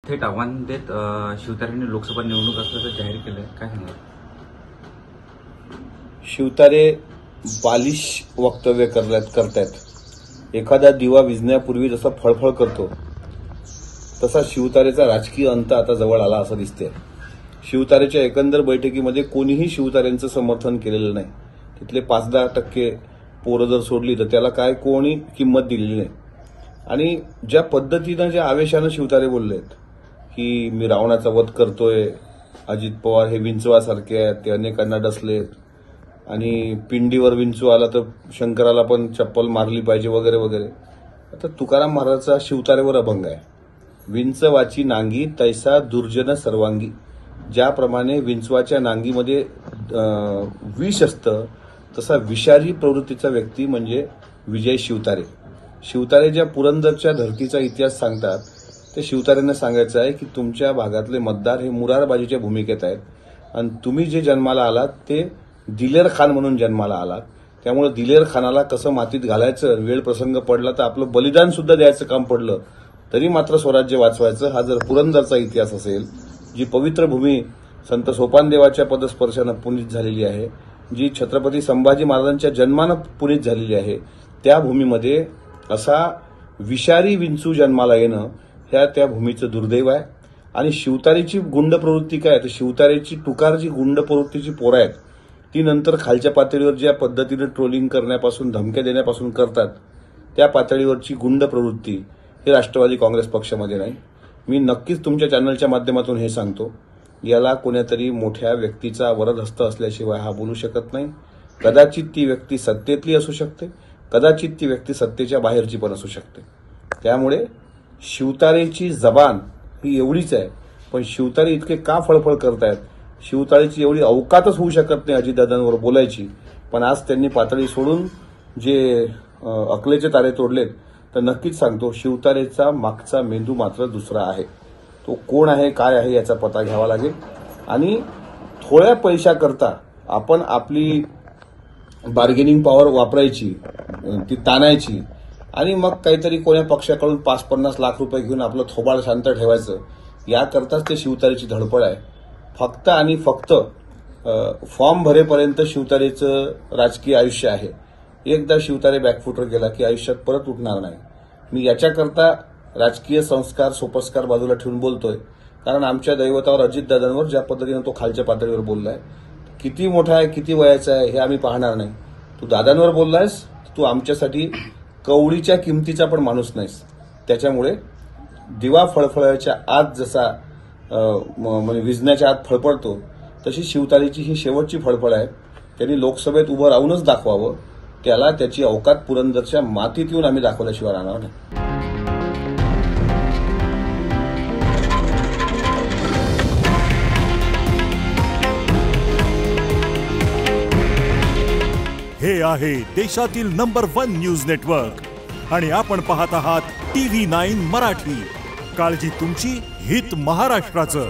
थेट आव्हान देत शिवतारेंनी लोकसभा निवडणूक असल्याचं जाहीर केलंय, काय सांगाल? शिवतारे बालिश वक्तव्य करतायत। एखादा दिवा विझण्यापूर्वी जसा फळफळ करतो तसा शिवतारेचा राजकीय अंत आता जवळ आला असं दिसते। शिवतारेच्या एकंदर बैठकीमध्ये कोणीही शिवतारेंचं समर्थन केलेलं नाही। तिथले 5-10% पोरं जर सोडली तर त्याला काय कोणी किंमत दिलेली नाही। आणि ज्या पद्धतीनं ज्या आवेशानं शिवतारे बोललेत की मी रावणाचा वध करतोय, अजित पवार हे विंचवासारखे आहेत, ते अनेकांना डसलेत आणि पिंडीवर विंचू आला तर शंकराला पण चप्पल मारली पाहिजे वगैरे वगैरे। आता तुकाराम महाराजचा शिवतारेवर अभंग आहे, विंचवाची नांगी तैसा दुर्जन सर्वांगी। ज्याप्रमाणे विंचवाच्या नांगीमध्ये विष असतं तसा विषारी प्रवृत्तीचा व्यक्ती म्हणजे विजय शिवतारे। शिवतारे ज्या पुरंदरच्या धरतीचा इतिहास सांगतात ते शिवतारेंना सांगायचं आहे की तुमच्या भागातले मतदार हे मुरारबाजीच्या भूमिकेत आहेत आणि तुम्ही जे जन्माला आलात ते दिलेर खान म्हणून जन्माला आलात। त्यामुळे दिलेर खानाला कसं मातीत घालायचं, वेळ प्रसंग पडला तर आपलं बलिदान सुद्धा द्यायचं काम पडलं तरी मात्र स्वराज्य वाचवायचं। हा जर पुरंदरचा इतिहास असेल, जी पवित्र भूमी संत सोपानदेवाच्या पदस्पर्शानं पुनीत झालेली आहे, जी छत्रपती संभाजी महाराजांच्या जन्मानं पुनीत झालेली आहे, त्या भूमीमध्ये असा विषारी विंचू जन्माला येणं ह्या त्या भूमीचं दुर्दैव आहे। आणि शिवतारेची गुंड प्रवृत्ती काय, तर शिवतारेची टुकार जी गुंड प्रवृत्तीची पोरं आहेत ती नंतर खालच्या पातळीवर ज्या पद्धतीने ट्रोलिंग करण्यापासून धमक्या देण्यापासून करतात त्या पातळीवरची गुंड प्रवृत्ती ही राष्ट्रवादी काँग्रेस पक्षामध्ये नाही। मी नक्कीच तुमच्या चॅनलच्या माध्यमातून हे सांगतो, याला कोणीतरी मोठ्या व्यक्तीचा वरदहस्त असल्याशिवाय हा बोलू शकत नाही। कदाचित ती व्यक्ती सत्तेतली असू शकते, कदाचित ती व्यक्ती सत्तेच्या बाहेरची पण असू शकते। त्यामुळे शिवतारेची जबान ही एवढीच आहे, पण शिवतारे इतके का फळफळ करतायत, शिवतारेची एवढी अवकातच होऊ शकत नाही अजितदादांवर बोलायची। पण आज त्यांनी पातळी सोडून जे अकलेचे तारे तोडलेत तर नक्कीच सांगतो शिवतारेचा मागचा मेंदू मात्र दुसरा आहे। तो कोण आहे काय आहे याचा पता घ्यावा लागेल आणि थोड्या पैशाकरता आपण आपली बार्गेनिंग पॉवर वापरायची, ती ताणायची आणि मग काहीतरी कोण्या पक्षाकडून 5-50 लाख रुपये घेऊन आपलं थोबाड शांत ठेवायचं, याकरताच ते शिवतारेची धडपड आहे। फक्त आणि फक्त फॉर्म भरेपर्यंत शिवतारेचं राजकीय आयुष्य आहे। एकदा शिवतारे बॅकफुटर गेला की आयुष्यात परत उठणार नाही। मी याच्याकरता राजकीय संस्कार सोपस्कार बाजूला ठेवून बोलतोय, कारण आमच्या दैवतावर अजितदादांवर ज्या पद्धतीने तो खालच्या पातळीवर बोललाय, किती मोठा आहे किती वयाचा आहे हे आम्ही पाहणार नाही। तू दादांवर बोललायस, तू आमच्यासाठी कवडीच्या किमतीचा पण माणूस नाहीस। त्याच्यामुळे दिवा फळफळाच्या आत जसा म्हणजे विझण्याच्या आत फळफळतो तशी शिवतारेची ही शेवटची फळफळ आहे। त्यांनी लोकसभेत उभं राहूनच दाखवावं, त्याला त्याची अवकात पुरंदरच्या मातीत येऊन आम्ही दाखवल्याशिवाय राहणार नाही। हे आहे देशातील नंबर 1 न्यूज नेटवर्क आणि आपण पाहत आहात TV9 मराठी। काळजी तुमची, हित महाराष्ट्राचं।